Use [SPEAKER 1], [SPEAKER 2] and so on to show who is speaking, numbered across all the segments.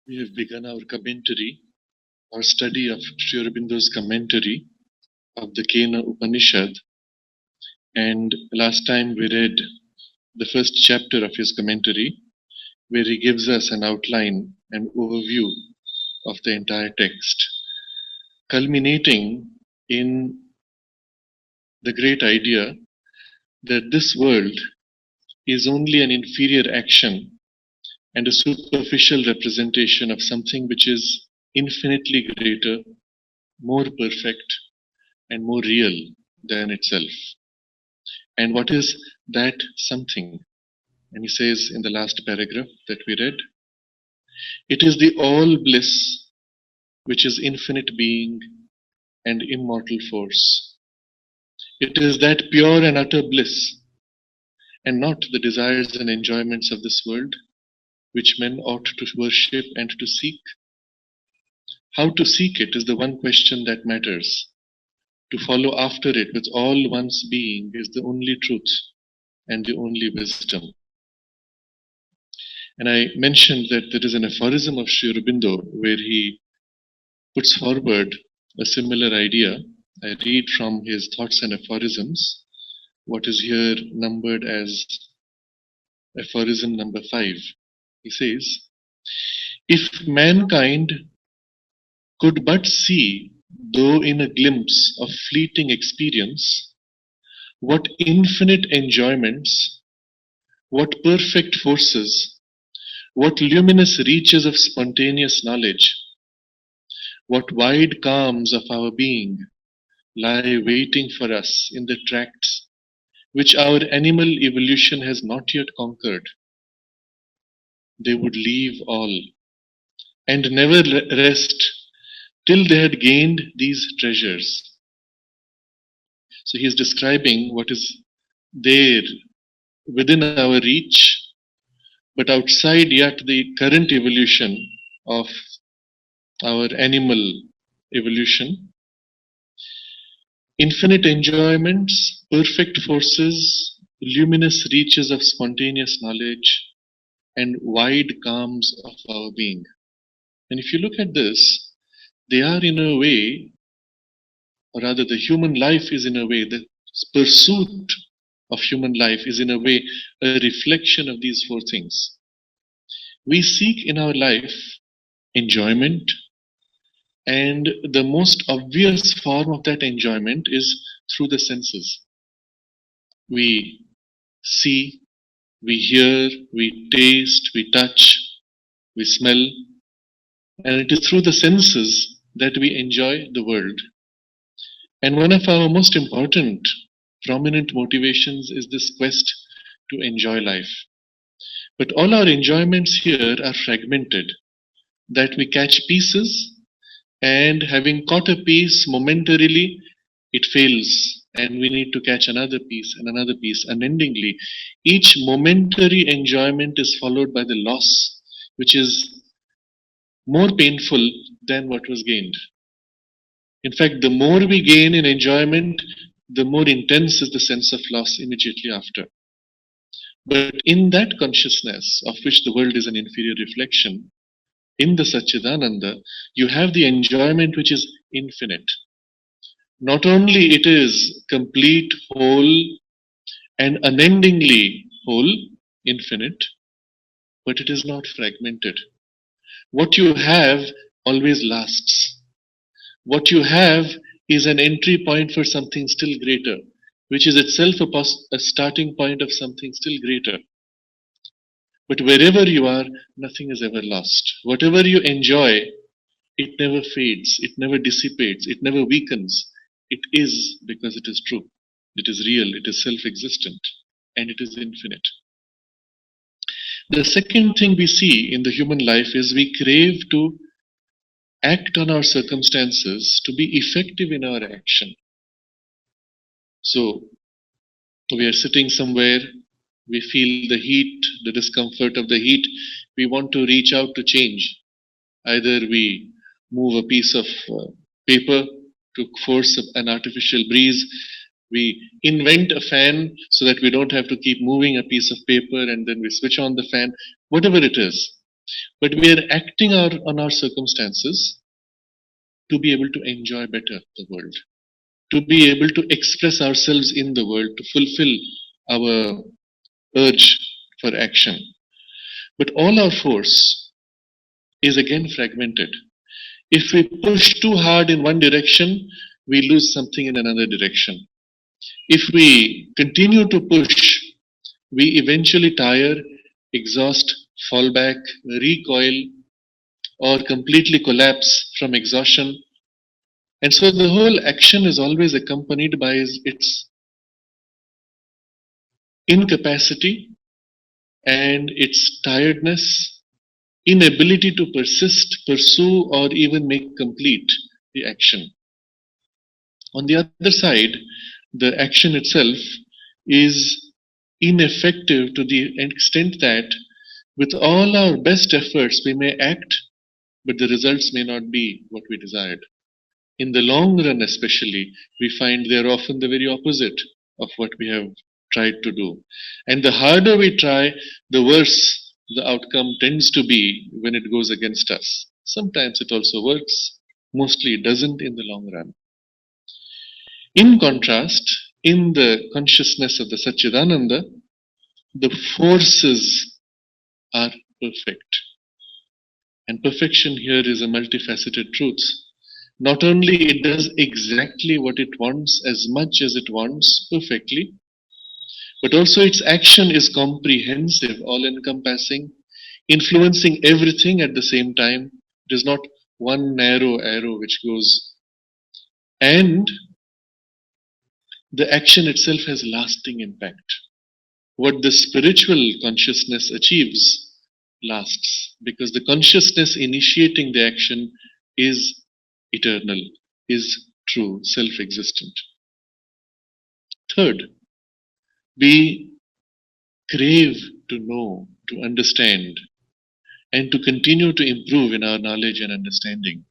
[SPEAKER 1] We have begun our commentary, our study of Sri Aurobindo's commentary of the Kena Upanishad, and last time we read the first chapter of his commentary, where he gives us an outline and overview of the entire text, culminating in the great idea that this world is only an inferior action and a superficial representation of something which is infinitely greater, more perfect, and more real than itself. And what is that something? And he says in the last paragraph that we read, it is the all bliss which is infinite being and immortal force. It is that pure and utter bliss, and not the desires and enjoyments of this world, which men ought to worship and to seek. How to seek it is the one question that matters. To follow after it with all one's being is the only truth and the only wisdom. And I mentioned that there is an aphorism of Sri Aurobindo where he puts forward a similar idea. I read from his Thoughts and Aphorisms, what is here numbered as aphorism number 5. He says, if mankind could but see, though in a glimpse of fleeting experience, what infinite enjoyments, what perfect forces, what luminous reaches of spontaneous knowledge, what wide calms of our being lie waiting for us in the tracts which our animal evolution has not yet conquered, they would leave all and never rest till they had gained these treasures. So he is describing what is there within our reach, but outside yet the current evolution of our animal evolution. Infinite enjoyments, perfect forces, luminous reaches of spontaneous knowledge, and wide calms of our being. And if you look at this, they are in a way, or rather the human life is in a way, the pursuit of human life is in a way a reflection of these four things. We seek in our life enjoyment, and the most obvious form of that enjoyment is through the senses. We see, we hear, we taste, we touch, we smell, and it is through the senses that we enjoy the world. And one of our most important, prominent motivations is this quest to enjoy life. But all our enjoyments here are fragmented, that we catch pieces, and having caught a piece momentarily, it fails, and we need to catch another piece and another piece unendingly. Each momentary enjoyment is followed by the loss, which is more painful than what was gained. In fact, the more we gain in enjoyment, the more intense is the sense of loss immediately after. But in that consciousness, of which the world is an inferior reflection, in the Satchidananda, you have the enjoyment which is infinite. Not only it is complete, whole, and unendingly whole, infinite, but it is not fragmented. What you have always lasts. What you have is an entry point for something still greater, which is itself a starting point of something still greater. But wherever you are, nothing is ever lost. Whatever you enjoy, it never fades, it never dissipates, it never weakens. It is because it is true, it is real, it is self existent, and it is infinite. The second thing we see in the human life is we crave to act on our circumstances to be effective in our action. So, we are sitting somewhere, we feel the heat, the discomfort of the heat, we want to reach out to change. Either we move a piece of paper to force an artificial breeze, we invent a fan so that we don't have to keep moving a piece of paper, and then we switch on the fan, whatever it is. but we are acting on our circumstances to be able to enjoy better the world, to be able to express ourselves in the world, to fulfill our urge for action. But all our force is again fragmented. If we push too hard in one direction, we lose something in another direction. If we continue to push, we eventually tire, exhaust, fall back, recoil, or completely collapse from exhaustion. And so the whole action is always accompanied by its incapacity and its tiredness, inability to persist, pursue, or even make complete the action. On the other side, the action itself is ineffective to the extent that with all our best efforts we may act, but the results may not be what we desired. In the long run, especially, we find they are often the very opposite of what we have tried to do. And the harder we try, the worse the outcome tends to be when it goes against us. Sometimes it also works, mostly it doesn't in the long run. In contrast, in the consciousness of the Satchidananda, the forces are perfect. And perfection here is a multifaceted truth. Not only it does exactly what it wants as much as it wants perfectly, but also its action is comprehensive, all encompassing, influencing everything at the same time. It is not one narrow arrow which goes. And the action itself has lasting impact. What the spiritual consciousness achieves lasts, because the consciousness initiating the action is eternal, is true, self-existent. Third, we crave to know, to understand, and to continue to improve in our knowledge and understanding.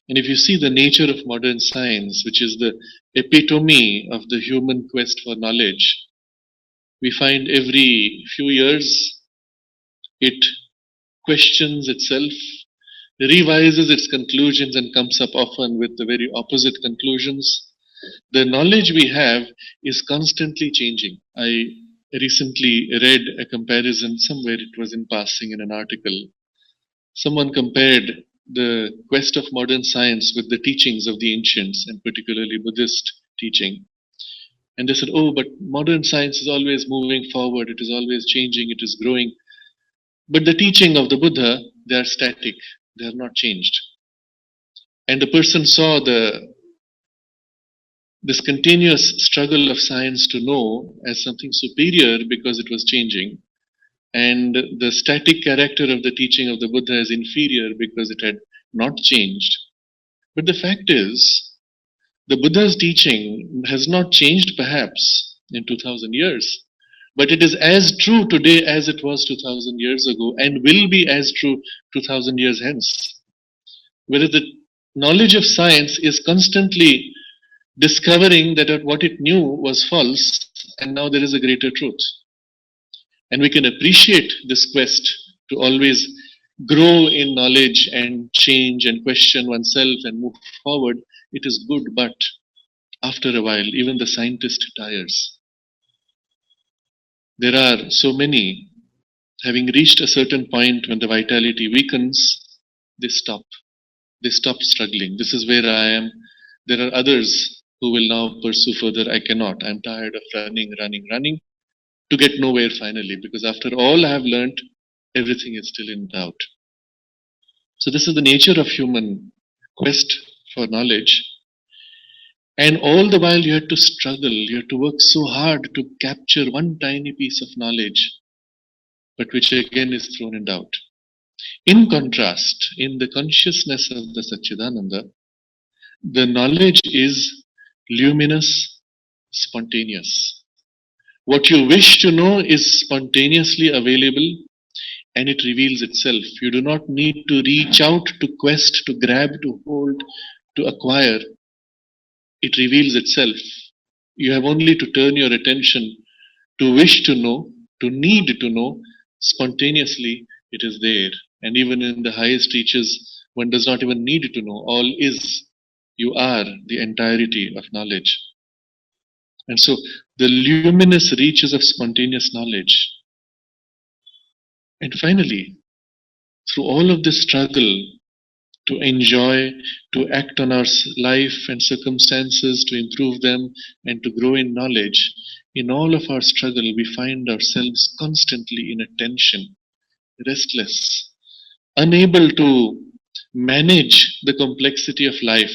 [SPEAKER 1] And if you see the nature of modern science, which is the epitome of the human quest for knowledge, we find every few years it questions itself, revises its conclusions, and comes up often with the very opposite conclusions. The knowledge we have is constantly changing. I recently read a comparison, somewhere it was in passing in an article. Someone compared the quest of modern science with the teachings of the ancients, and particularly Buddhist teaching. And they said, oh, but modern science is always moving forward, it is always changing, it is growing. But the teaching of the Buddha, they are static, they are not changed. And the person saw this continuous struggle of science to know as something superior because it was changing, and the static character of the teaching of the Buddha is inferior because it had not changed. But the fact is, the Buddha's teaching has not changed perhaps in 2000 years, but it is as true today as it was 2000 years ago and will be as true 2000 years hence. Whereas the knowledge of science is constantly discovering that what it knew was false and now there is a greater truth. And we can appreciate this quest to always grow in knowledge and change and question oneself and move forward. It is good, but after a while, even the scientist tires. There are so many, having reached a certain point when the vitality weakens, they stop. They stop struggling. This is where I am. There are others who will now pursue further. I cannot. I'm tired of running, to get nowhere finally, because after all I have learnt, everything is still in doubt. So this is the nature of human quest for knowledge. And all the while you have to struggle, you have to work so hard to capture one tiny piece of knowledge, but which again is thrown in doubt. In contrast, in the consciousness of the Satchidananda, the knowledge is luminous, spontaneous. What you wish to know is spontaneously available and it reveals itself. You do not need to reach out, to quest, to grab, to hold, to acquire. It reveals itself. You have only to turn your attention to wish to know, to need to know spontaneously, It is there. And even in the highest reaches, one does not even need to know. All is. You are the entirety of knowledge. And so the luminous reaches of spontaneous knowledge. And finally, through all of this struggle to enjoy, to act on our life and circumstances, to improve them, and to grow in knowledge, in all of our struggle, we find ourselves constantly in a tension, restless, unable to manage the complexity of life.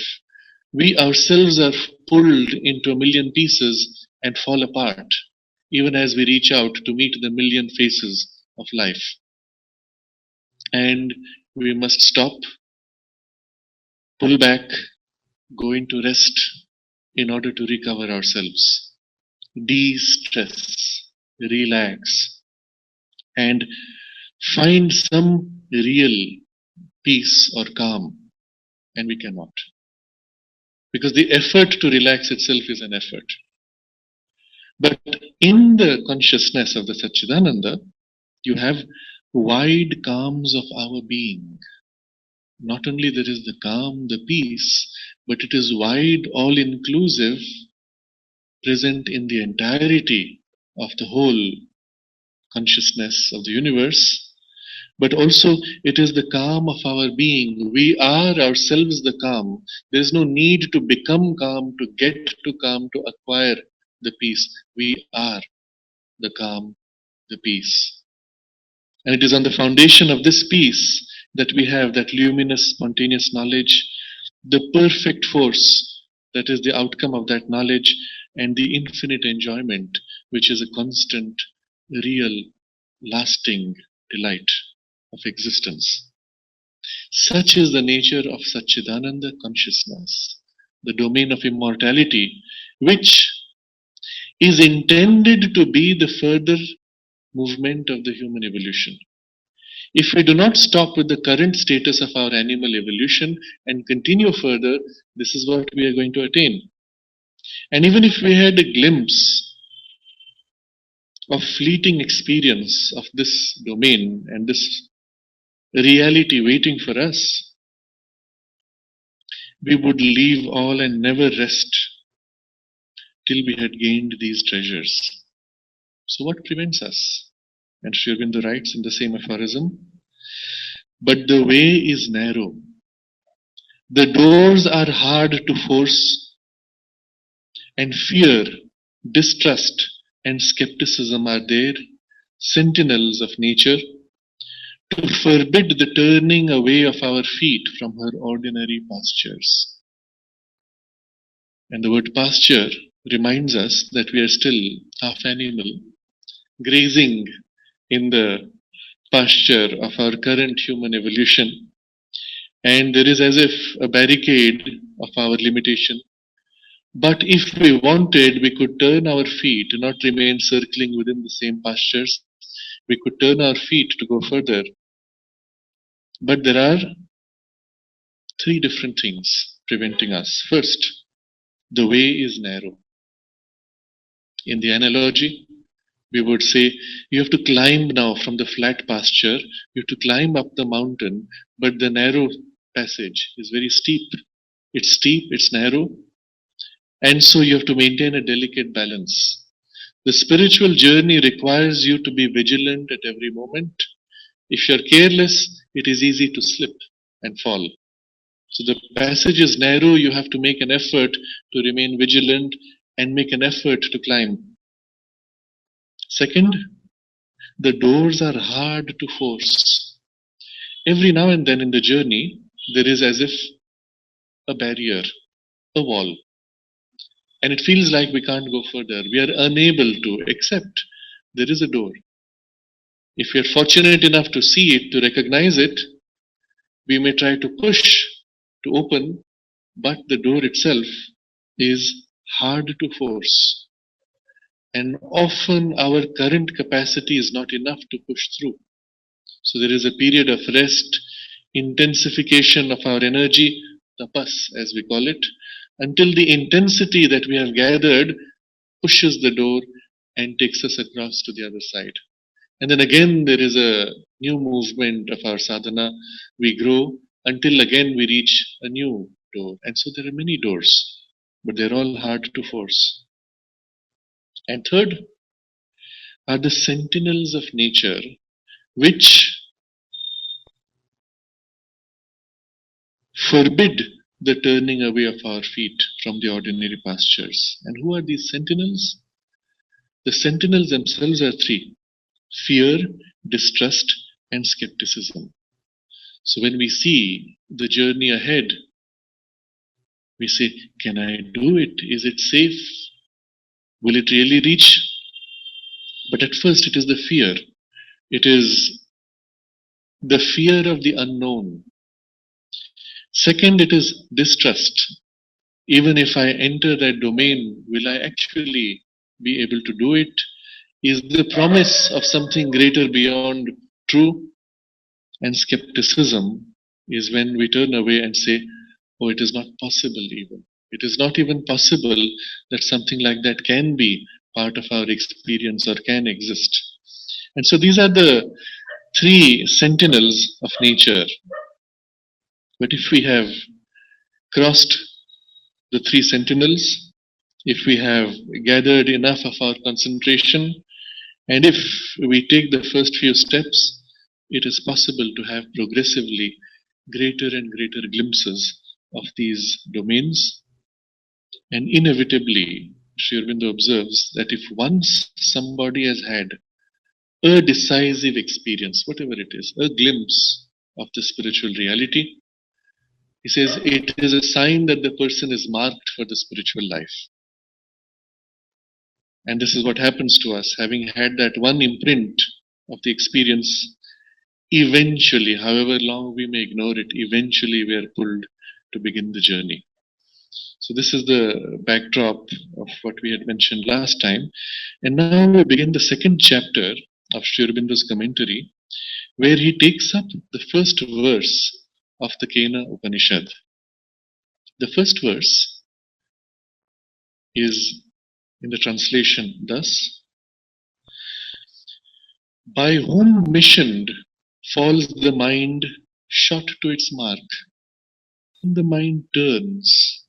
[SPEAKER 1] We ourselves are pulled into a million pieces and fall apart, even as we reach out to meet the million faces of life. And we must stop, pull back, go into rest in order to recover ourselves, de stress, relax, and find some real peace or calm. And we cannot. Because the effort to relax itself is an effort. But in the consciousness of the Satchidananda, you have wide calms of our being. Not only there is the calm, the peace, but it is wide, all inclusive, present in the entirety of the whole consciousness of the universe. But also it is the calm of our being. We are ourselves the calm. There is no need to become calm, to get to calm, to acquire the peace. We are the calm, the peace. And it is on the foundation of this peace that we have that luminous, spontaneous knowledge, the perfect force that is the outcome of that knowledge, and the infinite enjoyment, which is a constant, real, lasting delight of existence. Such is the nature of Satchidananda consciousness, the domain of immortality, which is intended to be the further movement of the human evolution. If we do not stop with the current status of our animal evolution and continue further, this is what we are going to attain. And even if we had a glimpse of fleeting experience of this domain and this reality waiting for us, we would leave all and never rest till we had gained these treasures. So what prevents us? And Sri Aurobindo writes in the same aphorism, but the way is narrow. The doors are hard to force, and fear, distrust, and skepticism are there, sentinels of nature, to forbid the turning away of our feet from her ordinary pastures. And the word pasture reminds us that we are still half animal, grazing in the pasture of our current human evolution. And there is as if a barricade of our limitation. But if we wanted, we could turn our feet, not remain circling within the same pastures. We could turn our feet to go further. But there are three different things preventing us. First, the way is narrow. In the analogy, we would say you have to climb now from the flat pasture, you have to climb up the mountain, but the narrow passage is very steep. It's narrow, and so you have to maintain a delicate balance. The spiritual journey requires you to be vigilant at every moment. If you're careless, it is easy to slip and fall. So the passage is narrow, you have to make an effort to remain vigilant and make an effort to climb. Second, the doors are hard to force. Every now and then in the journey, there is as if a barrier, a wall. And it feels like we can't go further. We are unable to, except there is a door. If we are fortunate enough to see it, to recognize it, we may try to push to open, but the door itself is hard to force. And often our current capacity is not enough to push through. So there is a period of rest, intensification of our energy, tapas as we call it, until the intensity that we have gathered pushes the door and takes us across to the other side. And then again, there is a new movement of our sadhana. We grow until again we reach a new door. And so there are many doors, but they're all hard to force. And third are the sentinels of nature, which forbid the turning away of our feet from the ordinary pastures. And who are these sentinels? The sentinels themselves are three: fear, distrust, and skepticism. So when we see the journey ahead, we say, can I do it? Is it safe? Will it really reach? But at first, it is the fear. It is the fear of the unknown. Second, it is distrust. Even if I enter that domain, will I actually be able to do it? Is the promise of something greater beyond true? And skepticism is when we turn away and say, oh, it is not possible even. It is not even possible that something like that can be part of our experience or can exist. And so these are the three sentinels of nature. But if we have crossed the three sentinels, if we have gathered enough of our concentration, and if we take the first few steps, it is possible to have progressively greater and greater glimpses of these domains. And inevitably, Sri Aurobindo observes that if once somebody has had a decisive experience, whatever it is, a glimpse of the spiritual reality, he says it is a sign that the person is marked for the spiritual life. And this is what happens to us, having had that one imprint of the experience. Eventually, however long we may ignore it, eventually we are pulled to begin the journey. So this is the backdrop of what we had mentioned last time. And now we begin the second chapter of Sri Aurobindo's commentary, where he takes up the first verse of the Kena Upanishad. The first verse is in the translation thus: by whom missioned falls the mind shot to its mark, and the mind turns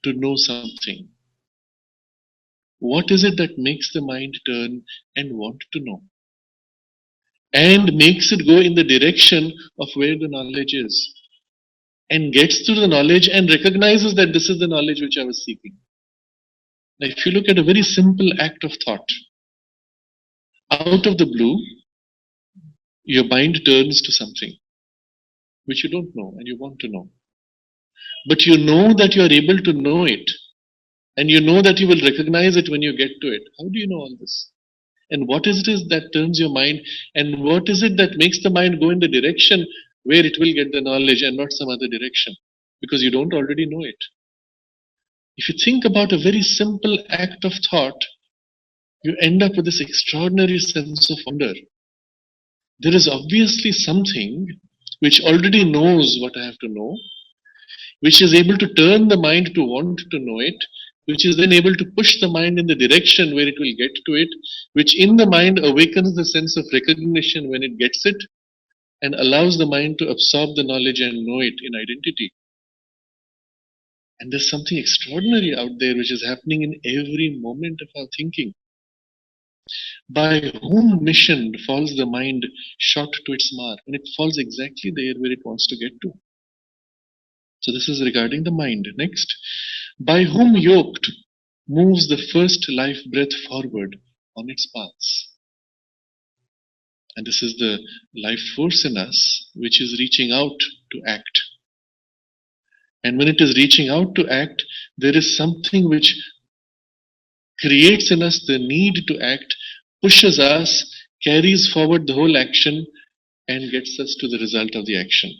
[SPEAKER 1] to know something. What is it that makes the mind turn and want to know? And makes it go in the direction of where the knowledge is. And gets to the knowledge and recognizes that this is the knowledge which I was seeking. Now, if you look at a very simple act of thought, out of the blue, your mind turns to something which you don't know and you want to know. But you know that you are able to know it, and you know that you will recognize it when you get to it. How do you know all this? And what is it that turns your mind, and what is it that makes the mind go in the direction where it will get the knowledge and not some other direction? Because you don't already know it. If you think about a very simple act of thought, you end up with this extraordinary sense of wonder. There is obviously something which already knows what I have to know, which is able to turn the mind to want to know it, which is then able to push the mind in the direction where it will get to it, which in the mind awakens the sense of recognition when it gets it, and allows the mind to absorb the knowledge and know it in identity. And there's something extraordinary out there which is happening in every moment of our thinking. By whom missioned falls the mind shot to its mark, and it falls exactly there where it wants to get to. So this is regarding the mind. Next, by whom yoked moves the first life breath forward on its paths. And this is the life force in us which is reaching out to act. And when it is reaching out to act, there is something which creates in us the need to act, pushes us, carries forward the whole action, and gets us to the result of the action.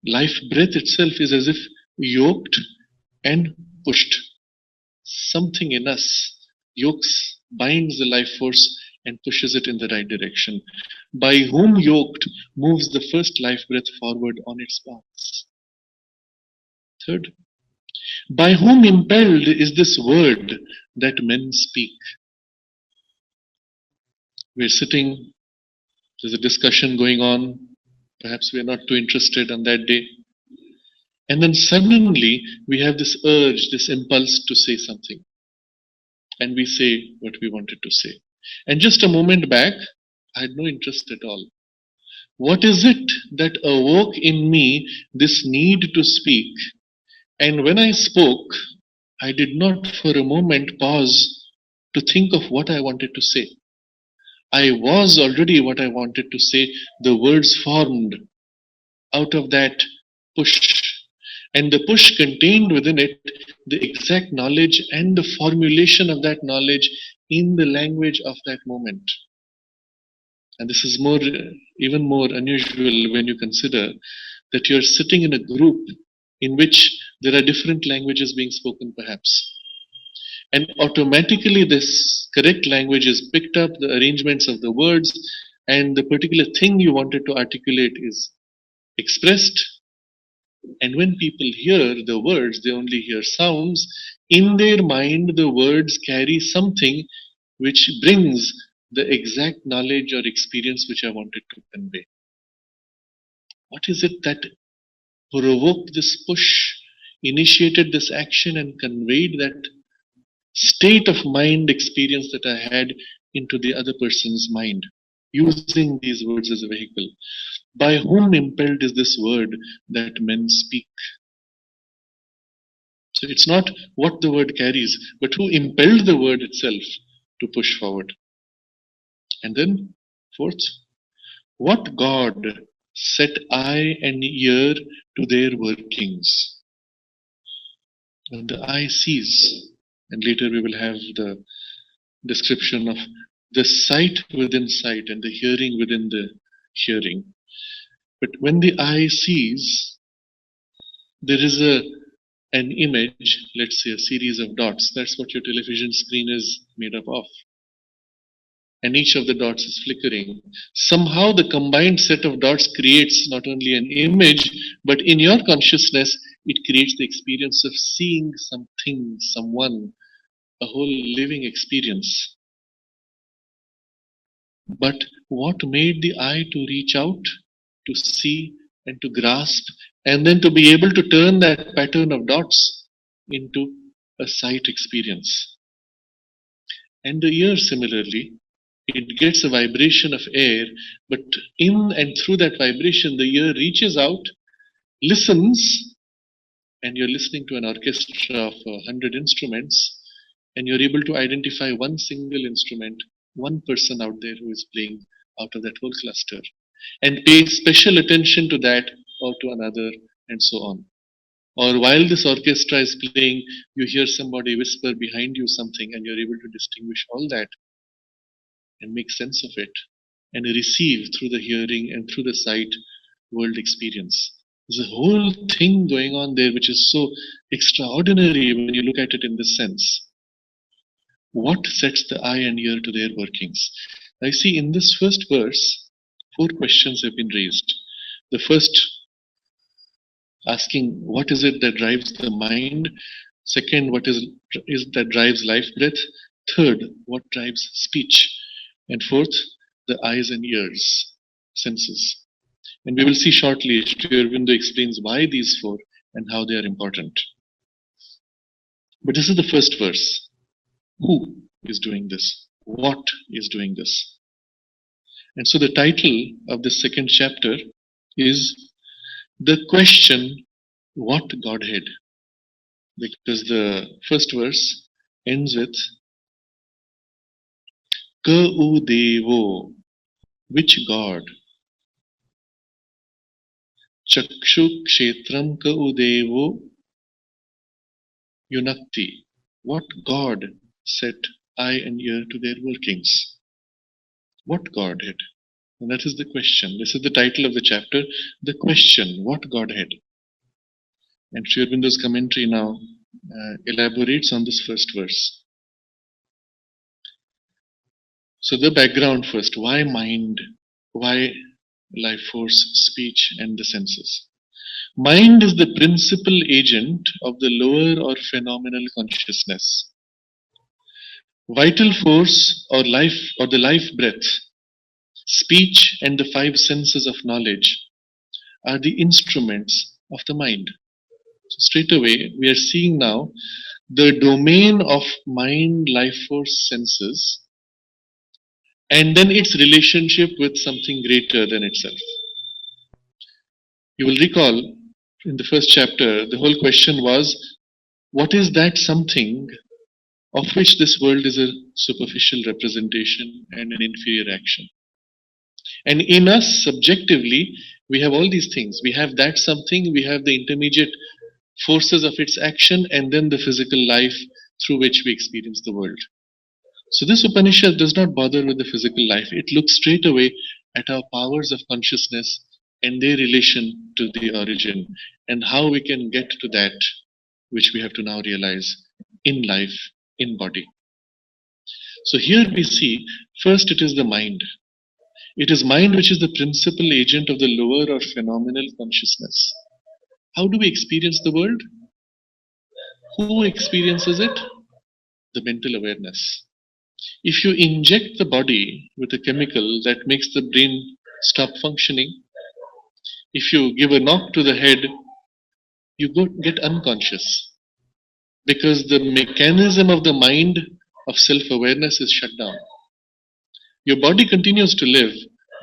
[SPEAKER 1] Life breath itself is as if yoked and pushed. Something in us yokes, binds the life force and pushes it in the right direction. By whom yoked moves the first life breath forward on its paths. Third, by whom impelled is this word that men speak? We're sitting, there's a discussion going on, perhaps we're not too interested on that day. And then suddenly we have this urge, this impulse to say something. And we say what we wanted to say. And just a moment back, I had no interest at all. What is it that awoke in me this need to speak? And when I spoke, I did not for a moment pause to think of what I wanted to say. I was already what I wanted to say. The words formed out of that push. And the push contained within it the exact knowledge and the formulation of that knowledge in the language of that moment. And this is even more unusual when you consider that you're sitting in a group in which there are different languages being spoken, perhaps. And automatically, this correct language is picked up, the arrangements of the words, and the particular thing you wanted to articulate is expressed. And when people hear the words, they only hear sounds. In their mind, the words carry something which brings the exact knowledge or experience which I wanted to convey. What is it that provoked this push, initiated this action, and conveyed that state of mind experience that I had into the other person's mind, using these words as a vehicle? By whom impelled is this word that men speak? So it's not what the word carries, but who impelled the word itself to push forward. And then, fourth, what God set eye and ear to their workings? And the eye sees, and later we will have the description of the sight within sight and the hearing within the hearing. But when the eye sees, there is an image, let's say a series of dots. That's what your television screen is made up of. And each of the dots is flickering. Somehow the combined set of dots creates not only an image, but in your consciousness, it creates the experience of seeing something, someone, a whole living experience. But what made the eye to reach out, to see, and to grasp, and then to be able to turn that pattern of dots into a sight experience? And the ear, similarly, it gets a vibration of air, but in and through that vibration, the ear reaches out, listens, and you're listening to an orchestra of 100 instruments, and you're able to identify one single instrument, one person out there who is playing out of that whole cluster, and pay special attention to that or to another, and so on. Or while this orchestra is playing, you hear somebody whisper behind you something, and you're able to distinguish all that and make sense of it and receive through the hearing and through the sight world experience. There's a whole thing going on there which is so extraordinary when you look at it in this sense. What sets the eye and ear to their workings? I see in this first verse, 4 questions have been raised. The first, asking what is it that drives the mind? Second, what is that drives life breath? Third, what drives speech? And fourth, the eyes and ears, senses. And we will see shortly, Sri Aurobindo explains why these 4 and how they are important. But this is the first verse. Who is doing this? What is doing this? And so the title of the second chapter is The Question, What Godhead? Because the first verse ends with Ka u devo, which God? Chakshu kshetram ka u devo yunakti. What God set eye and ear to their workings? What Godhead? And that is the question. This is the title of the chapter. The question, what Godhead? And Sri Aurobindo's commentary now elaborates on this first verse. So the background first. Why mind? Why life force, speech, and the senses? Mind is the principal agent of the lower or phenomenal consciousness. Vital force or life or the life breath Speech and the five senses of knowledge are the instruments of the mind. So straight away, we are seeing now the domain of mind, life force, senses, and then its relationship with something greater than itself. You will recall in the first chapter, the whole question was, what is that something of which this world is a superficial representation and an inferior action? And in us, subjectively, we have all these things. We have that something, we have the intermediate forces of its action, and then the physical life through which we experience the world. So this Upanishad does not bother with the physical life. It looks straight away at our powers of consciousness and their relation to the origin, and how we can get to that which we have to now realize in life, in body. So here we see, first it is the mind. It is mind which is the principal agent of the lower or phenomenal consciousness. How do we experience the world? Who experiences it? The mental awareness. If you inject the body with a chemical that makes the brain stop functioning, if you give a knock to the head, you get unconscious because the mechanism of the mind of self-awareness is shut down. Your body continues to live,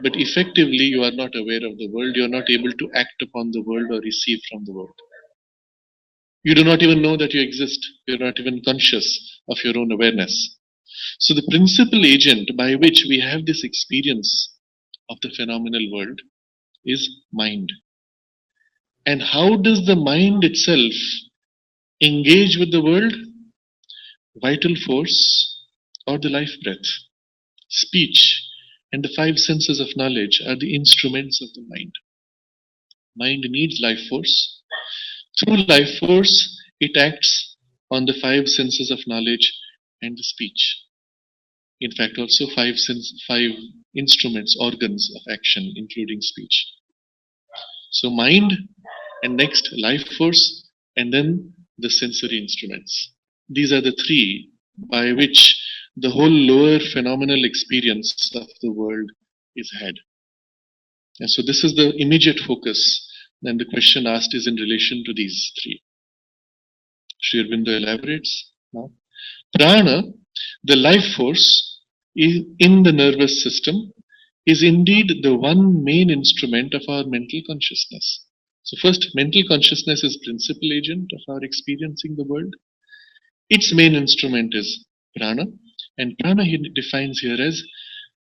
[SPEAKER 1] but effectively you are not aware of the world. You are not able to act upon the world or receive from the world. You do not even know that you exist. You are not even conscious of your own awareness. So the principal agent by which we have this experience of the phenomenal world is mind. And how does the mind itself engage with the world? Vital force or the life breath, speech, and the five senses of knowledge are the instruments of the mind. Mind needs life force. Through life force, it acts on the five senses of knowledge and the speech. In fact, also five instruments, organs of action, including speech. So mind, and next life force, and then the sensory instruments. These are the three by which the whole lower phenomenal experience of the world is had. And so this is the immediate focus. And the question asked is in relation to these three. Sri Aurobindo elaborates now. Prana, the life force in the nervous system, is indeed the one main instrument of our mental consciousness. So first, mental consciousness is principal agent of our experiencing the world. Its main instrument is prana, and prana he defines here as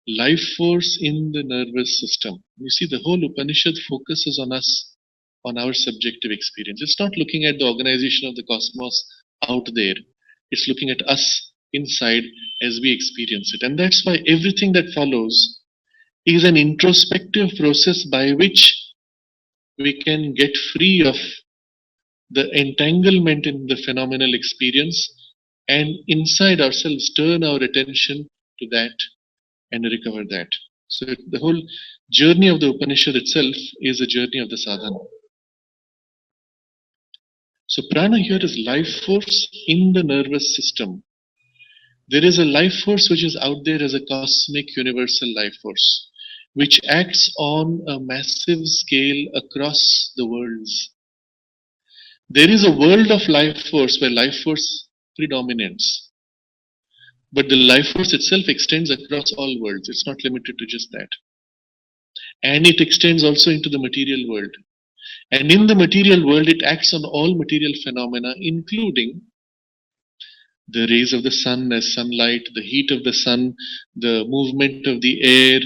[SPEAKER 1] life force in the nervous system. You see, the whole Upanishad focuses on us, on our subjective experience. It's not looking at the organization of the cosmos out there. It's looking at us inside as we experience it. And that's why everything that follows is an introspective process by which we can get free of the entanglement in the phenomenal experience and inside ourselves turn our attention to that and recover that. So the whole journey of the Upanishad itself is a journey of the sadhana. So prana here is life force in the nervous system. There is a life force which is out there as a cosmic universal life force, which acts on a massive scale across the worlds. There is a world of life force where life force predominates. But the life force itself extends across all worlds. It's not limited to just that. And it extends also into the material world. And in the material world, it acts on all material phenomena, including the rays of the sun as sunlight, the heat of the sun, the movement of the air,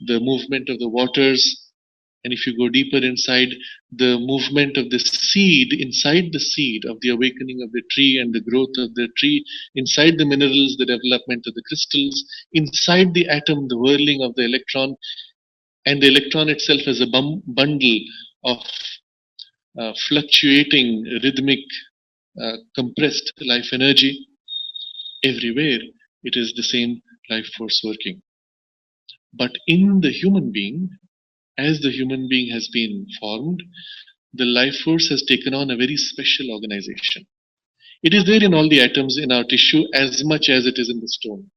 [SPEAKER 1] the movement of the waters, and if you go deeper inside, the movement of the seed, inside the seed of the awakening of the tree and the growth of the tree, inside the minerals, the development of the crystals, inside the atom, the whirling of the electron, and the electron itself as a bundle of fluctuating, rhythmic, compressed life energy. Everywhere it is the same life force working. But in the human being, as the human being has been formed, the life force has taken on a very special organization. It is there in all the atoms in our tissue as much as it is in the stone.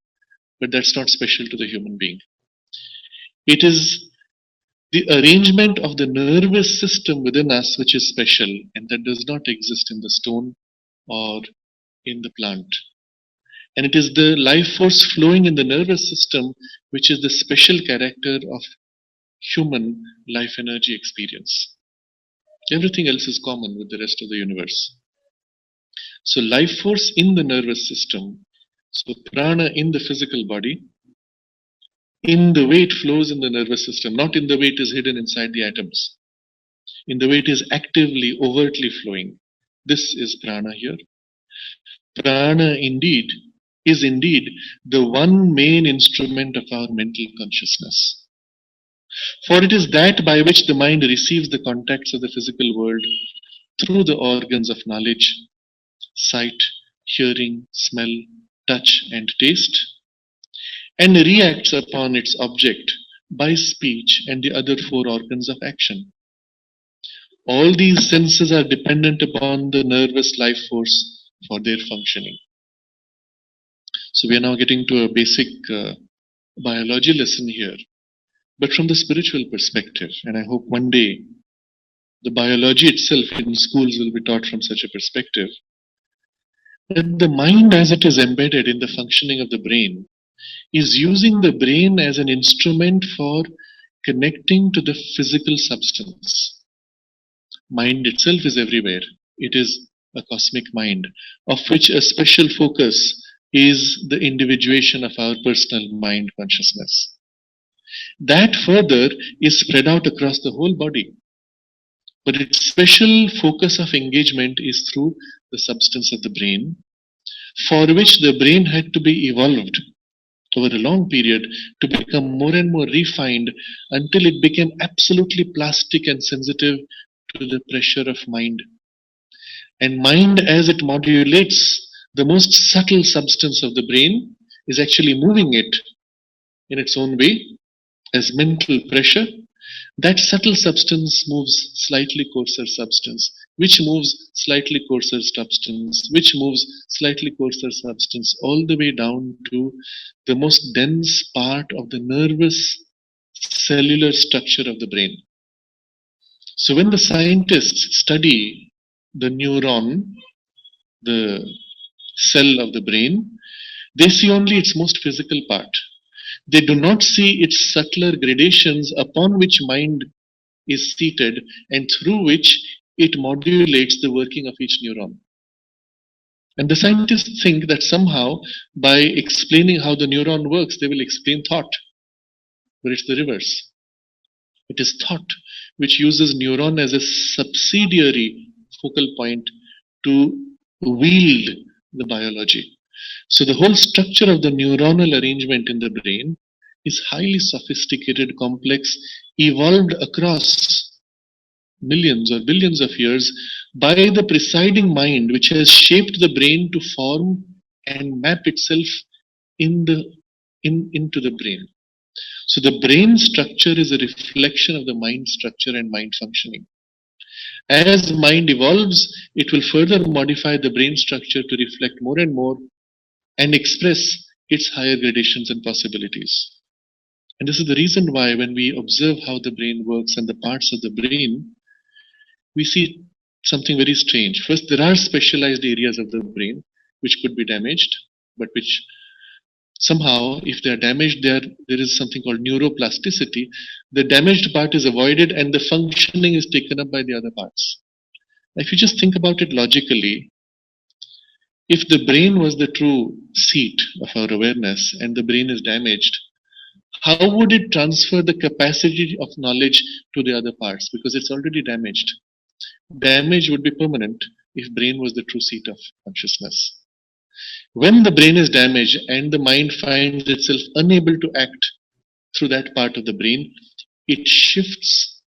[SPEAKER 1] But that's not special to the human being. It is the arrangement of the nervous system within us which is special and that does not exist in the stone or in the plant. And it is the life force flowing in the nervous system which is the special character of human life energy experience. Everything else is common with the rest of the universe. So, life force in the nervous system, so prana in the physical body, in the way it flows in the nervous system, not in the way it is hidden inside the atoms, in the way it is actively, overtly flowing. This is prana here. Prana is indeed the one main instrument of our mental consciousness. For it is that by which the mind receives the contacts of the physical world through the organs of knowledge, sight, hearing, smell, touch, and taste, and reacts upon its object by speech and the other four organs of action. All these senses are dependent upon the nervous life force for their functioning. So we are now getting to a basic biology lesson here, but from the spiritual perspective. And I hope one day the biology itself in schools will be taught from such a perspective. That the mind, as it is embedded in the functioning of the brain, is using the brain as an instrument for connecting to the physical substance. Mind itself is everywhere. It is a cosmic mind, of which a special focus is the individuation of our personal mind consciousness. That further is spread out across the whole body, but its special focus of engagement is through the substance of the brain, for which the brain had to be evolved over a long period to become more and more refined until it became absolutely plastic and sensitive to the pressure of mind. And mind, as it modulates the most subtle substance of the brain, is actually moving it in its own way as mental pressure. That subtle substance moves slightly coarser substance, which moves slightly coarser substance, which moves slightly coarser substance, all the way down to the most dense part of the nervous cellular structure of the brain. So when the scientists study the neuron, the cell of the brain, they see only its most physical part. They do not see its subtler gradations upon which mind is seated and through which it modulates the working of each neuron. And the scientists think that somehow by explaining how the neuron works, they will explain thought. But it's the reverse. It is thought which uses neuron as a subsidiary focal point to wield the biology. So the whole structure of the neuronal arrangement in the brain is highly sophisticated, complex, evolved across millions or billions of years by the presiding mind which has shaped the brain to form and map itself into the brain. So the brain structure is a reflection of the mind structure and mind functioning. As mind evolves, it will further modify the brain structure to reflect more and more and express its higher gradations and possibilities. And this is the reason why when we observe how the brain works and the parts of the brain, we see something very strange. First, there are specialized areas of the brain which could be damaged, but which somehow, if they are damaged, there is something called neuroplasticity. The damaged part is avoided and the functioning is taken up by the other parts. If you just think about it logically, if the brain was the true seat of our awareness and the brain is damaged, how would it transfer the capacity of knowledge to the other parts? Because it's already damaged. Damage would be permanent if brain was the true seat of consciousness. When the brain is damaged and the mind finds itself unable to act through that part of the brain, it shifts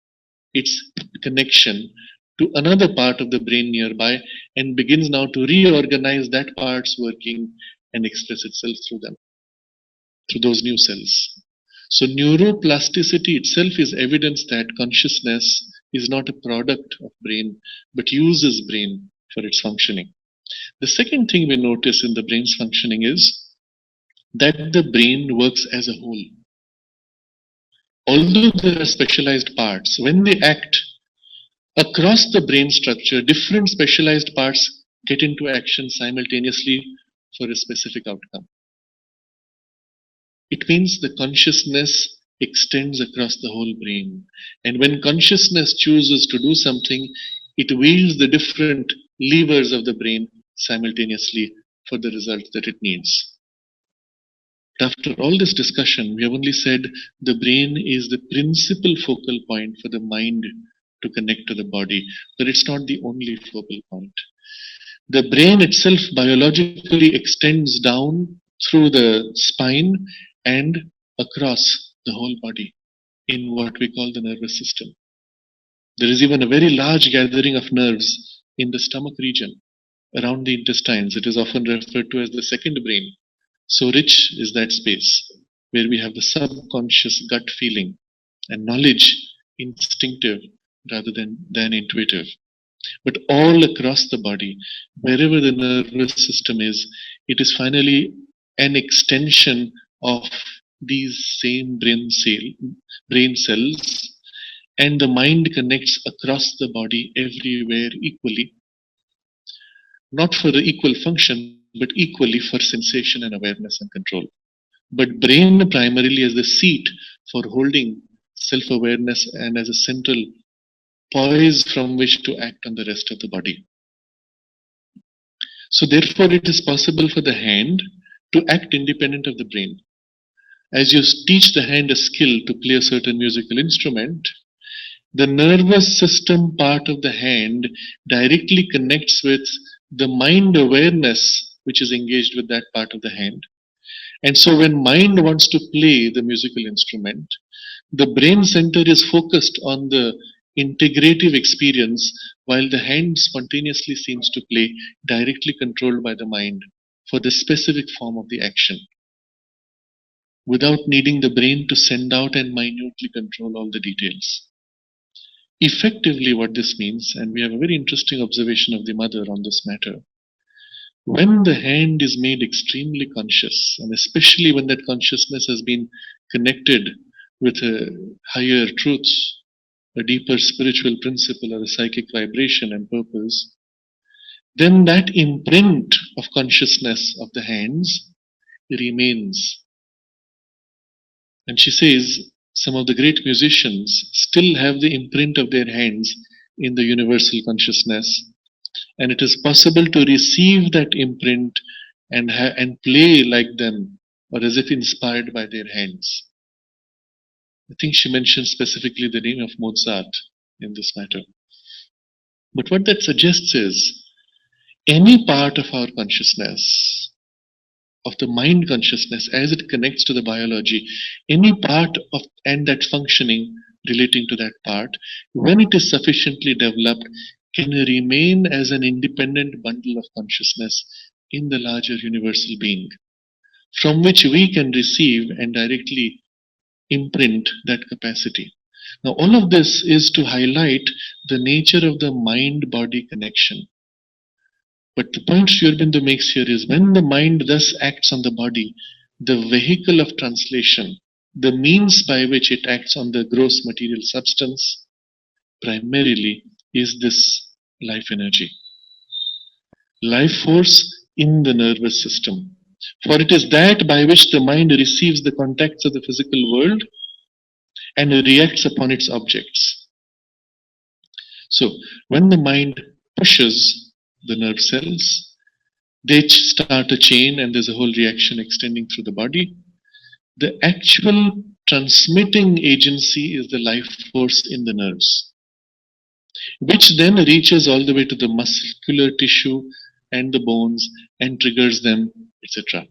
[SPEAKER 1] its connection to another part of the brain nearby and begins now to reorganize that part's working and express itself through them, through those new cells. So neuroplasticity itself is evidence that consciousness is not a product of brain, but uses brain for its functioning. The second thing we notice in the brain's functioning is that the brain works as a whole. although there are specialized parts, when they act across the brain structure, different specialized parts get into action simultaneously for a specific outcome. It means the consciousness extends across the whole brain. And when consciousness chooses to do something, it wields the different levers of the brain simultaneously for the result that it needs. After all this discussion, we have only said the brain is the principal focal point for the mind to connect to the body, but it's not the only focal point. The brain itself biologically extends down through the spine and across the whole body in what we call the nervous system. There is even a very large gathering of nerves in the stomach region around the intestines. It is often referred to as the second brain. So rich is that space where we have the subconscious gut feeling and knowledge instinctive rather than intuitive. But all across the body, wherever the nervous system is, it is finally an extension of these same brain cells, and the mind connects across the body everywhere equally, not for the equal function, but equally for sensation and awareness and control. But brain primarily as the seat for holding self-awareness and as a central poise from which to act on the rest of the body. So therefore it is possible for the hand to act independent of the brain. As you teach the hand a skill to play a certain musical instrument, the nervous system part of the hand directly connects with the mind awareness which is engaged with that part of the hand. And so when mind wants to play the musical instrument, the brain center is focused on the integrative experience while the hand spontaneously seems to play, directly controlled by the mind for the specific form of the action, without needing the brain to send out and minutely control all the details. Effectively, what this means, and we have a very interesting observation of the mother on this matter, when the hand is made extremely conscious, and especially when that consciousness has been connected with a higher truth, a deeper spiritual principle or a psychic vibration and purpose, then that imprint of consciousness of the hands remains. And she says some of the great musicians still have the imprint of their hands in the universal consciousness, and it is possible to receive that imprint and play like them or as if inspired by their hands. I think she mentioned specifically the name of Mozart in this matter. But what that suggests is any part of our consciousness, of the mind consciousness as it connects to the biology, any part of and that functioning relating to that part, when it is sufficiently developed, can remain as an independent bundle of consciousness in the larger universal being, from which we can receive and directly imprint that capacity. Now, all of this is to highlight the nature of the mind-body connection. But the point Sri Aurobindo makes here is when the mind thus acts on the body, the vehicle of translation, the means by which it acts on the gross material substance, primarily is this life energy, life force in the nervous system. For it is that by which the mind receives the contacts of the physical world and reacts upon its objects. So, when the mind pushes the nerve cells, they start a chain and there's a whole reaction extending through the body. The actual transmitting agency is the life force in the nerves, which then reaches all the way to the muscular tissue and the bones and triggers them, etc.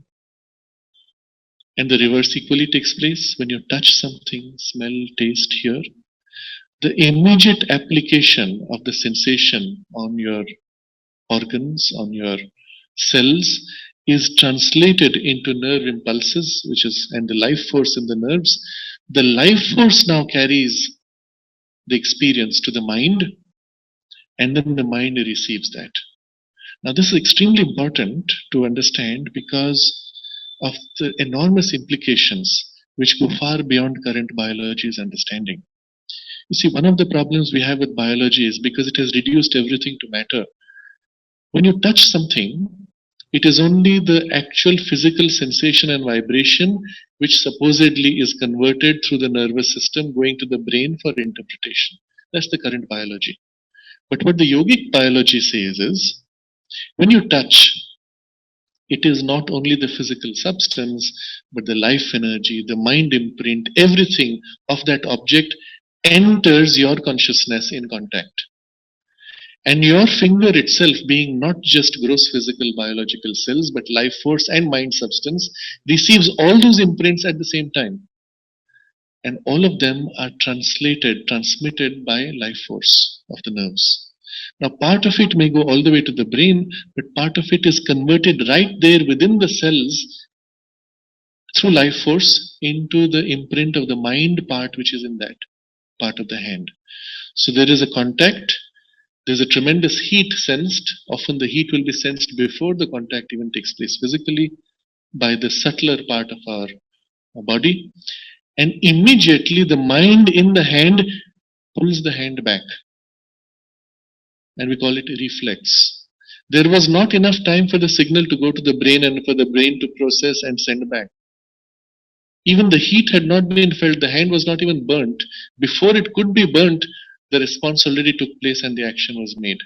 [SPEAKER 1] And the reverse equally takes place when you touch something, smell, taste, hear. The immediate application of the sensation on your organs, on your cells, is translated into nerve impulses, and the life force in the nerves. The life force now carries the experience to the mind, and then the mind receives that. Now, this is extremely important to understand because of the enormous implications which go far beyond current biology's understanding. You see, one of the problems we have with biology is because it has reduced everything to matter. When you touch something, it is only the actual physical sensation and vibration which supposedly is converted through the nervous system going to the brain for interpretation. That's the current biology. But what the yogic biology says is when you touch, it is not only the physical substance, but the life energy, the mind imprint, everything of that object enters your consciousness in contact. And your finger itself, being not just gross physical biological cells, but life force and mind substance, receives all those imprints at the same time. And all of them are transmitted by life force of the nerves. Now, part of it may go all the way to the brain, but part of it is converted right there within the cells through life force into the imprint of the mind part, which is in that part of the hand. So there is a contact. There's a tremendous heat sensed. Often the heat will be sensed before the contact even takes place physically by the subtler part of our body. And immediately the mind in the hand pulls the hand back. And we call it a reflex. There was not enough time for the signal to go to the brain and for the brain to process and send back. Even the heat had not been felt. The hand was not even burnt. Before it could be burnt, the response already took place and the action was made.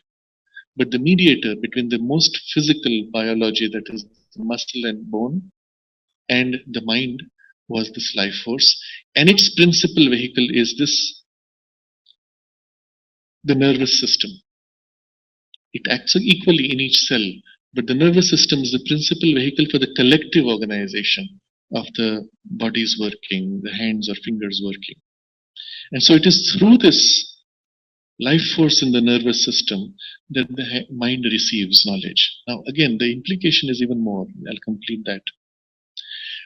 [SPEAKER 1] But the mediator between the most physical biology, that is the muscle and bone, and the mind was this life force. And its principal vehicle is this, the nervous system. It acts equally in each cell, but the nervous system is the principal vehicle for the collective organization of the body's working, the hands or fingers working. And so it is through this life force in the nervous system that the mind receives knowledge. Now, again, the implication is even more. I'll complete that.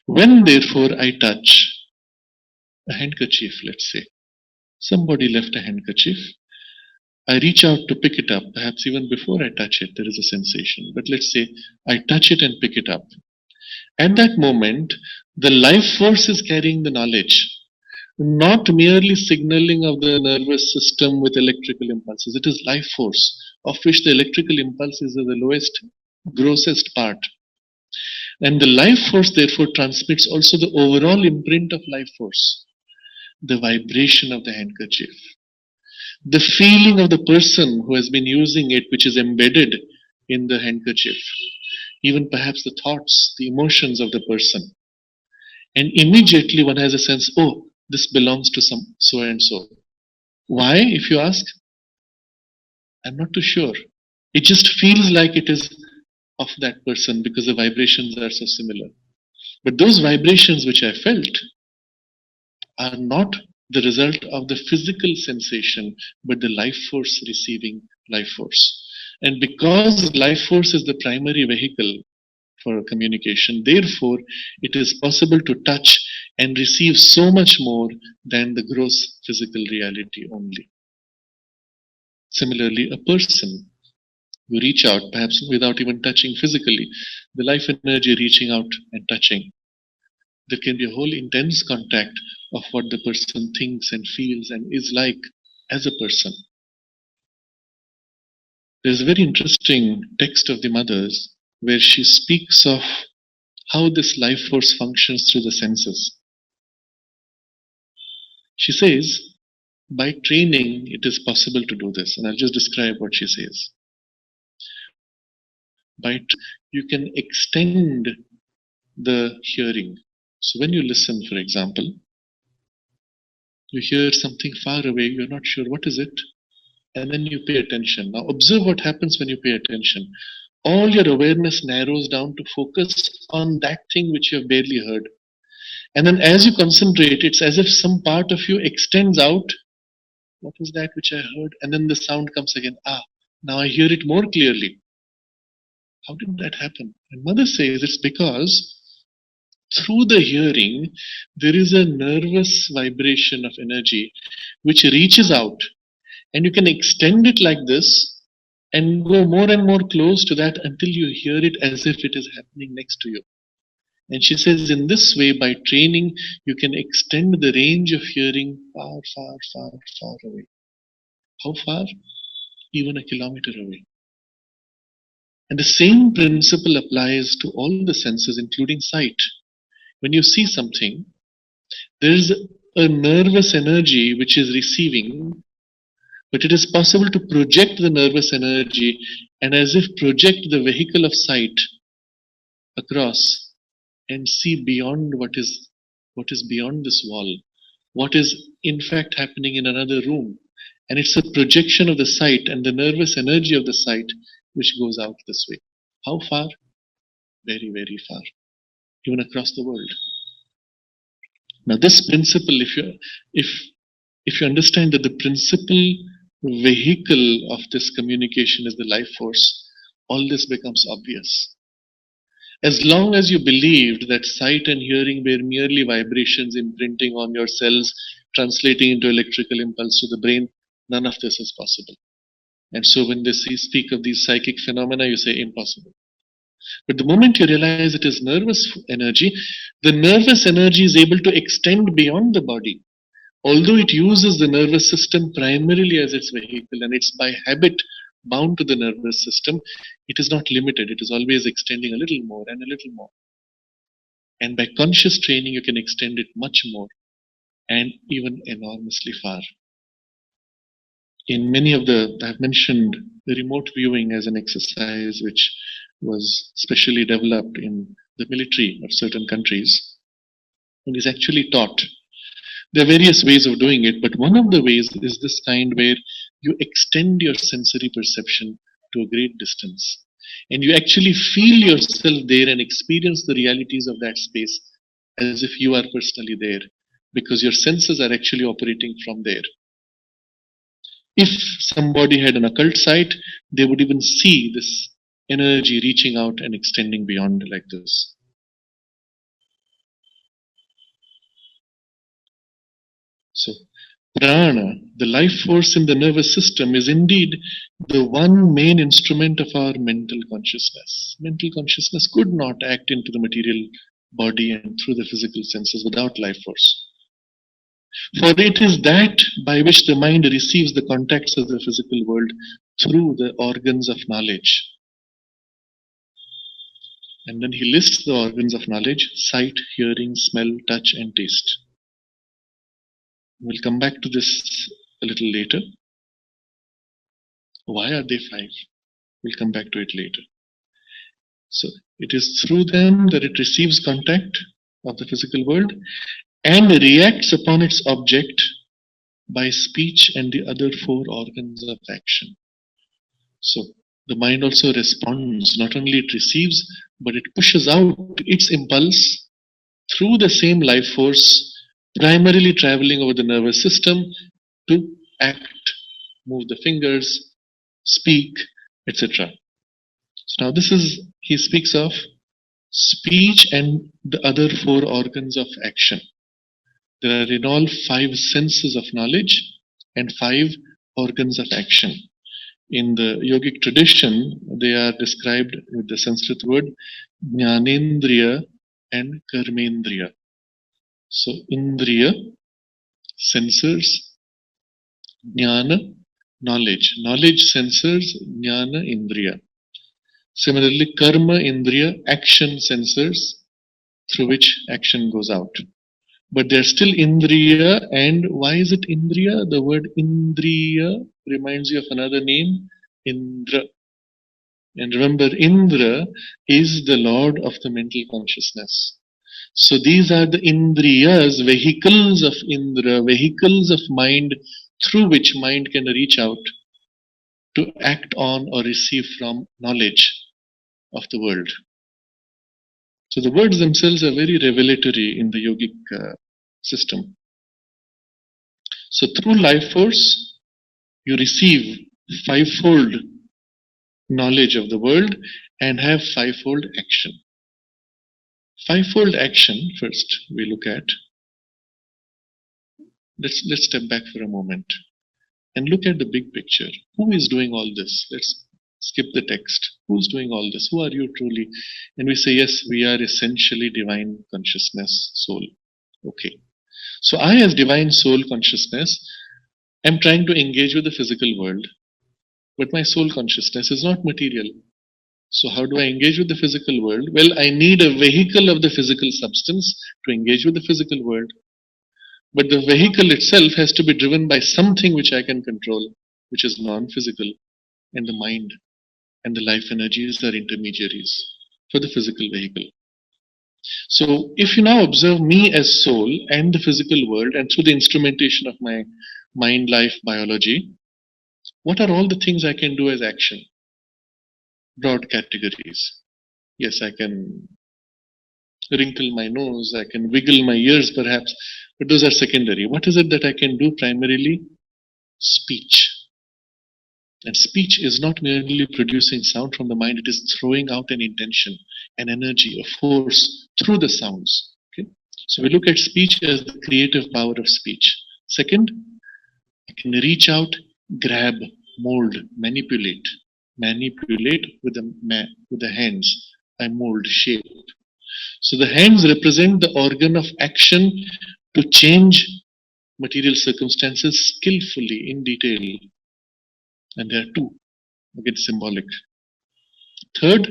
[SPEAKER 1] When, therefore, I touch a handkerchief, let's say, somebody left a handkerchief, I reach out to pick it up. Perhaps even before I touch it, there is a sensation. But let's say I touch it and pick it up. At that moment, the life force is carrying the knowledge, not merely signaling of the nervous system with electrical impulses. It is life force, of which the electrical impulses are the lowest, grossest part. And the life force therefore transmits also the overall imprint of life force, the vibration of the handkerchief, the feeling of the person who has been using it, which is embedded in the handkerchief, even perhaps the thoughts, the emotions of the person. And immediately one has a sense, oh, this belongs to some so and so. Why, if you ask? I'm not too sure. It just feels like it is of that person because the vibrations are so similar. But those vibrations which I felt are not the result of the physical sensation, but the life force receiving life force. And because life force is the primary vehicle for communication, therefore, it is possible to touch and receive so much more than the gross physical reality only. Similarly, a person, you reach out, perhaps without even touching physically, the life energy reaching out and touching. There can be a whole intense contact of what the person thinks and feels and is like as a person. There's a very interesting text of the mothers where she speaks of how this life force functions through the senses. She says, by training, it is possible to do this. And I'll just describe what she says. You can extend the hearing. So when you listen, for example, you hear something far away, you're not sure what is it, and then you pay attention. Now observe what happens when you pay attention. All your awareness narrows down to focus on that thing which you have barely heard. And then as you concentrate, it's as if some part of you extends out. What was that which I heard? And then the sound comes again. Now I hear it more clearly. How did that happen? And mother says it's because through the hearing, there is a nervous vibration of energy which reaches out, and you can extend it like this and go more and more close to that until you hear it as if it is happening next to you. And she says, in this way, by training, you can extend the range of hearing far, far, far, far away. How far? Even a kilometer away. And the same principle applies to all the senses, including sight. When you see something, there is a nervous energy which is receiving, but it is possible to project the nervous energy and as if project the vehicle of sight across and see beyond what is beyond this wall, what is in fact happening in another room. And it's a projection of the sight and the nervous energy of the sight which goes out this way. How far? Very, very far, even across the world. Now, this principle, if you understand that the principal vehicle of this communication is the life force, all this becomes obvious. As long as you believed that sight and hearing were merely vibrations imprinting on your cells, translating into electrical impulse to the brain, none of this is possible. And so when they speak of these psychic phenomena, you say impossible. But the moment you realize it is nervous energy, the nervous energy is able to extend beyond the body. Although it uses the nervous system primarily as its vehicle and it's by habit bound to the nervous system, it is not limited. It is always extending a little more and a little more. And by conscious training, you can extend it much more and even enormously far. In many of I've mentioned the remote viewing as an exercise which was specially developed in the military of certain countries and is actually taught. There are various ways of doing it, but one of the ways is this kind where you extend your sensory perception to a great distance. And you actually feel yourself there and experience the realities of that space as if you are personally there, because your senses are actually operating from there. If somebody had an occult sight, they would even see this energy reaching out and extending beyond like this. So, prana, the life force in the nervous system, is indeed the one main instrument of our mental consciousness. Mental consciousness could not act into the material body and through the physical senses without life force. For it is that by which the mind receives the contacts of the physical world through the organs of knowledge. And then he lists the organs of knowledge: sight, hearing, smell, touch, and taste. We'll come back to this a little later. Why are they five? We'll come back to it later. So it is through them that it receives contact of the physical world and reacts upon its object by speech and the other four organs of action. So the mind also responds. Not only it receives, but it pushes out its impulse through the same life force, primarily traveling over the nervous system to act, move the fingers, speak, etc. So now he speaks of speech and the other four organs of action. There are in all five senses of knowledge and five organs of action. In the yogic tradition, they are described with the Sanskrit word Jnanendriya and Karmendriya. So, Indriya, sensors, Jnana, knowledge. Knowledge sensors, Jnana, Indriya. Similarly, Karma, Indriya, action sensors through which action goes out. But they're still Indriya, and why is it Indriya? The word Indriya reminds you of another name, Indra. And remember, Indra is the lord of the mental consciousness. So these are the Indriyas, vehicles of Indra, vehicles of mind through which mind can reach out to act on or receive from knowledge of the world. So the words themselves are very revelatory in the yogic system. So through life force, you receive fivefold knowledge of the world and have fivefold action. Fivefold action, first we look at. Let's step back for a moment and look at the big picture. Who is doing all this? Let's skip the text. Who's doing all this? Who are you truly? And we say, yes, we are essentially divine consciousness, soul. Okay. So I, as divine soul consciousness, am trying to engage with the physical world, but my soul consciousness is not material. So how do I engage with the physical world? Well, I need a vehicle of the physical substance to engage with the physical world. But the vehicle itself has to be driven by something which I can control, which is non-physical, and the mind and the life energies are intermediaries for the physical vehicle. So if you now observe me as soul and the physical world, and through the instrumentation of my mind, life, biology, what are all the things I can do as action? Broad categories. Yes, I can wrinkle my nose, I can wiggle my ears perhaps, but those are secondary. What is it that I can do primarily? Speech. And speech is not merely producing sound from the mind, it is throwing out an intention, an energy, a force through the sounds. Okay? So we look at speech as the creative power of speech. Second, I can reach out, grab, mold, manipulate. Manipulate with the hands. I mold, shape. So the hands represent the organ of action to change material circumstances skillfully in detail. And there are two, again symbolic. Third,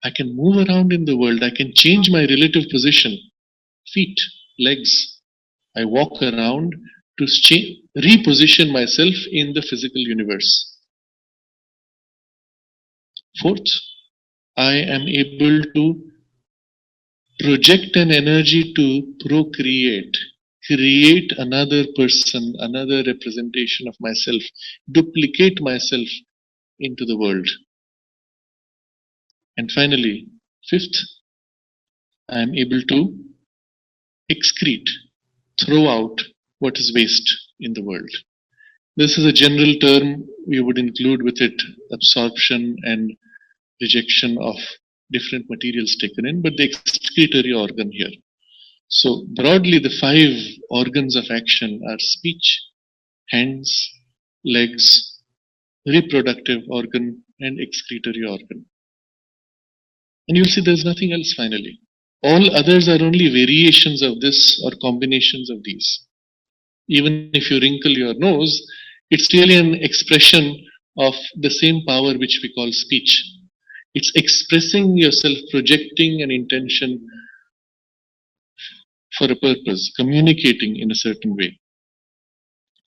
[SPEAKER 1] I can move around in the world. I can change my relative position. Feet, legs. I walk around to reposition myself in the physical universe. Fourth, I am able to project an energy to procreate, create another person, another representation of myself, duplicate myself into the world. And finally, fifth, I am able to excrete, throw out what is waste in the world. This is a general term. We would include with it absorption and rejection of different materials taken in, but the excretory organ here. So broadly, the five organs of action are speech, hands, legs, reproductive organ, and excretory organ. And you'll see there's nothing else finally. All others are only variations of this or combinations of these. Even if you wrinkle your nose, it's really an expression of the same power which we call speech. It's expressing yourself, projecting an intention for a purpose, communicating in a certain way.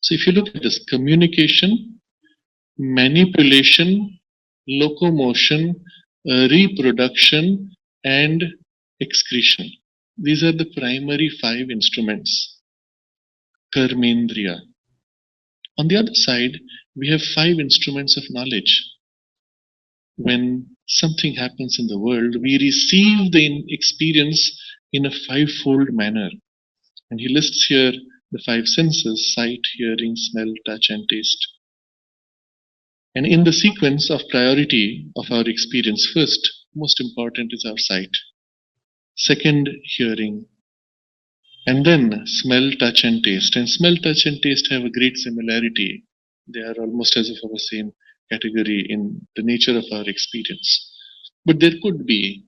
[SPEAKER 1] So if you look at this, communication, manipulation, locomotion, reproduction, and excretion. These are the primary five instruments. Karmendriya. On the other side, we have five instruments of knowledge. When something happens in the world, we receive the experience in a fivefold manner. And he lists here the five senses: sight, hearing, smell, touch, and taste. And in the sequence of priority of our experience, first, most important is our sight. Second, hearing. And then smell, touch, and taste. And smell, touch, and taste have a great similarity. They are almost as if of the same category in the nature of our experience. But there could be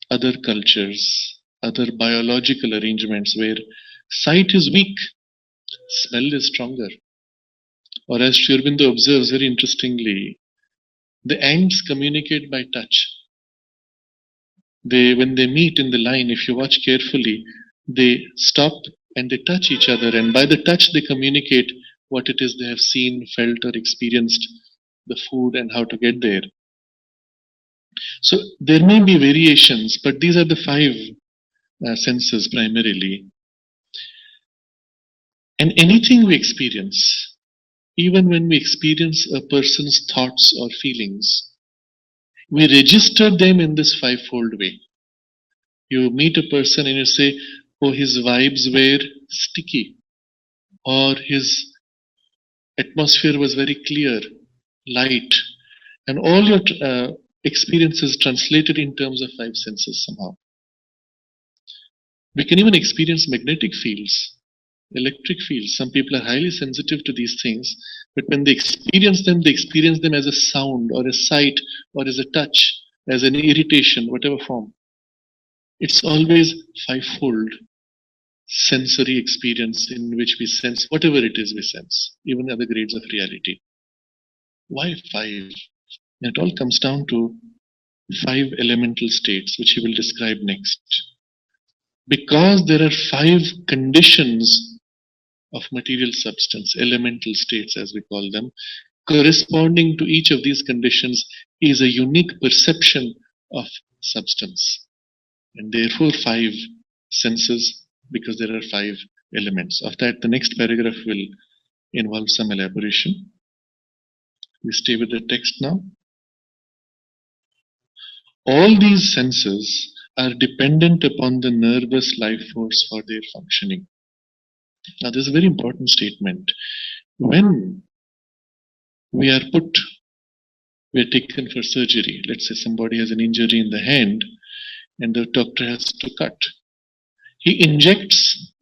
[SPEAKER 1] other cultures, other biological arrangements where sight is weak, smell is stronger. Or as Sri Aurobindo observes very interestingly, the ants communicate by touch. When they meet in the line, if you watch carefully, they stop and they touch each other, and by the touch they communicate what it is they have seen, felt, or experienced, the food and how to get there. So there may be variations, but these are the five senses primarily. And anything we experience, even when we experience a person's thoughts or feelings, we register them in this fivefold way. You meet a person and you say, oh, his vibes were sticky, or his atmosphere was very clear, light, and all your experiences translated in terms of five senses somehow. We can even experience magnetic fields. electric fields. Some people are highly sensitive to these things, but when they experience them as a sound or a sight or as a touch, as an irritation, whatever form. It's always fivefold sensory experience in which we sense whatever it is we sense, even other grades of reality. Why five? It all comes down to five elemental states, which he will describe next. Because there are five conditions of material substance, elemental states as we call them, corresponding to each of these conditions is a unique perception of substance. And therefore, five senses, because there are five elements. Of that, the next paragraph will involve some elaboration. We stay with the text now. All these senses are dependent upon the nervous life force for their functioning. Now, this is a very important statement. When we are taken for surgery, let's say somebody has an injury in the hand and the doctor has to cut. He injects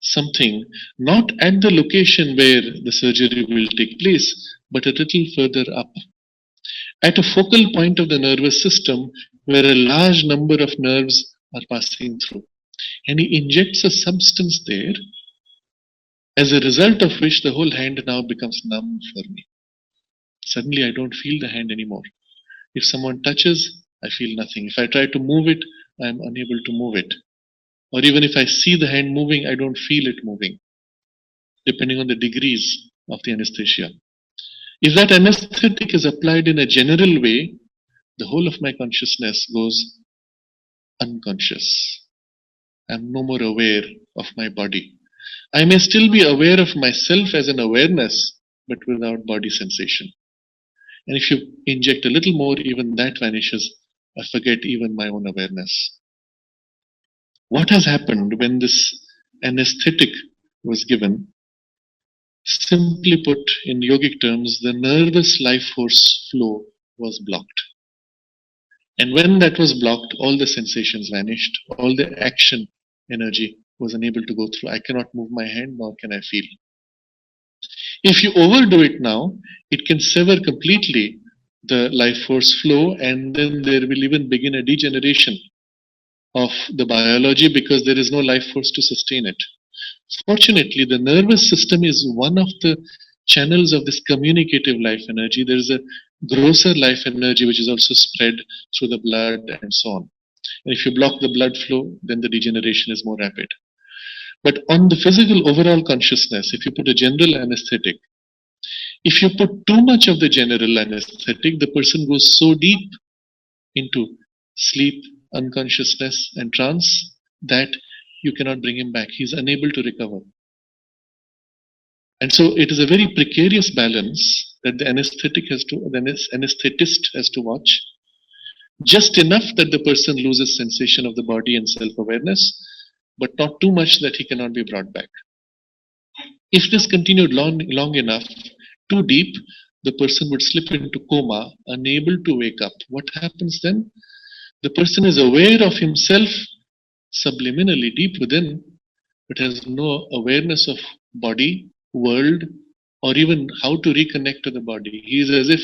[SPEAKER 1] something not at the location where the surgery will take place, but a little further up, at a focal point of the nervous system where a large number of nerves are passing through. And he injects a substance there, as a result of which the whole hand now becomes numb for me. Suddenly I don't feel the hand anymore. If someone touches, I feel nothing. If I try to move it, I am unable to move it. Or even if I see the hand moving, I don't feel it moving, depending on the degrees of the anesthesia. If that anesthetic is applied in a general way, the whole of my consciousness goes unconscious. I'm no more aware of my body. I may still be aware of myself as an awareness, but without body sensation. And if you inject a little more, even that vanishes. I forget even my own awareness. What has happened when this anesthetic was given? Simply put, in yogic terms, the nervous life force flow was blocked. And when that was blocked, all the sensations vanished, all the action energy was unable to go through. I cannot move my hand, nor can I feel. If you overdo it now, it can sever completely the life force flow, and then there will even begin a degeneration of the biology because there is no life force to sustain it. Fortunately, the nervous system is one of the channels of this communicative life energy. There is a grosser life energy which is also spread through the blood and so on. And if you block the blood flow, then the degeneration is more rapid. But on the physical overall consciousness, if you put a general anesthetic, if you put too much of the general anesthetic, the person goes so deep into sleep, unconsciousness, and trance that you cannot bring him back. He's unable to recover. And so it is a very precarious balance that the anesthetist has to watch. Just enough that the person loses sensation of the body and self-awareness, but not too much that he cannot be brought back. If this continued long enough, too deep, the person would slip into coma, unable to wake up. What happens then? The person is aware of himself subliminally deep within, but has no awareness of body, world, or even how to reconnect to the body. He is as if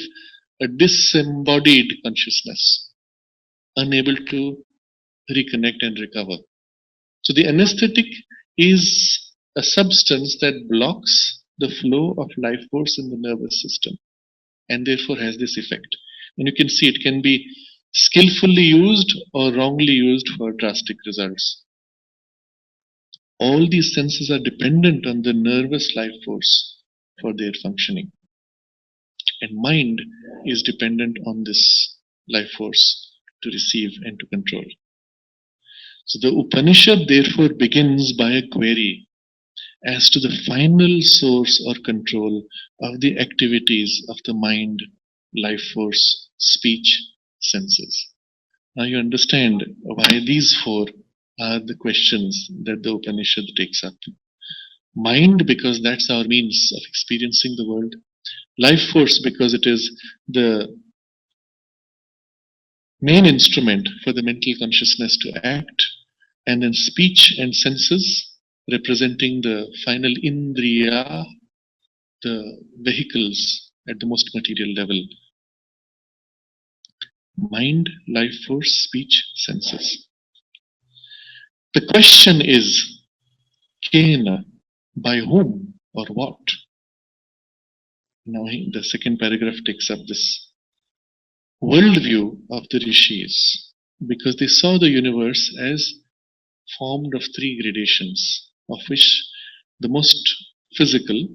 [SPEAKER 1] a disembodied consciousness, unable to reconnect and recover. So the anesthetic is a substance that blocks the flow of life force in the nervous system and therefore has this effect. And you can see it can be skillfully used or wrongly used for drastic results. All these senses are dependent on the nervous life force for their functioning. And mind is dependent on this life force to receive and to control. So the Upanishad therefore begins by a query as to the final source or control of the activities of the mind, life force, speech, senses. Now you understand why these four are the questions that the Upanishad takes up. Mind, because that's our means of experiencing the world. Life force, because it is the main instrument for the mental consciousness to act. And then speech and senses, representing the final indriya, the vehicles at the most material level: mind, life force, speech, senses. The question is, kena, by whom or what? Now the second paragraph takes up this worldview of the rishis, because they saw the universe as formed of three gradations, of which the most physical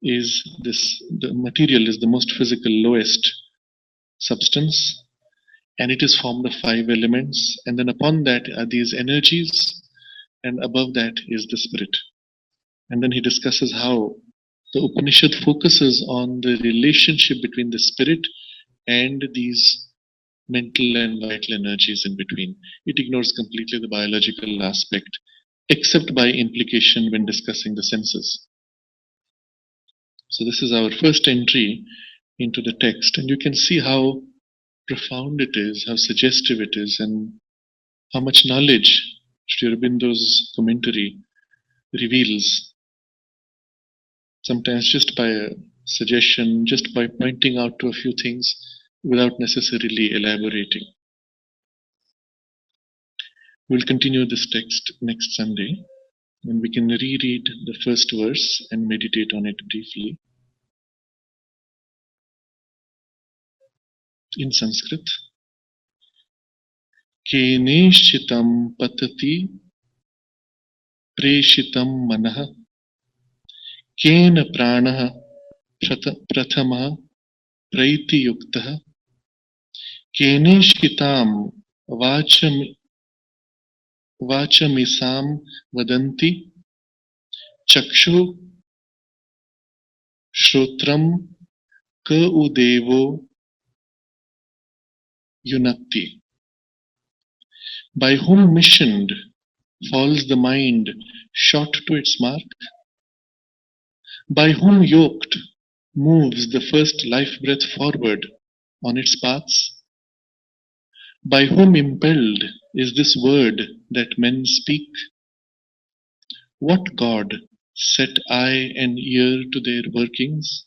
[SPEAKER 1] is this, the material is the most physical, lowest substance, and it is formed of five elements, and then upon that are these energies, and above that is the spirit. And then he discusses how the Upanishad focuses on the relationship between the spirit and these mental and vital energies in between. It ignores completely the biological aspect, except by implication when discussing the senses. So this is our first entry into the text, and you can see how profound it is, how suggestive it is, and how much knowledge Sri Aurobindo's commentary reveals. Sometimes just by a suggestion, just by pointing out to a few things without necessarily elaborating. We'll continue this text next Sunday, and we can reread the first verse and meditate on it briefly. In Sanskrit, Keneshitam patati preshitam manah kena pranaha prathama praiti yuktah keneshitam vachamisam vadanti chakshu shrotram ka udevo yunakti. By whom missioned falls the mind short to its mark? By whom yoked moves the first life breath forward on its paths? By whom impelled is this word that men speak? What god set eye and ear to their workings?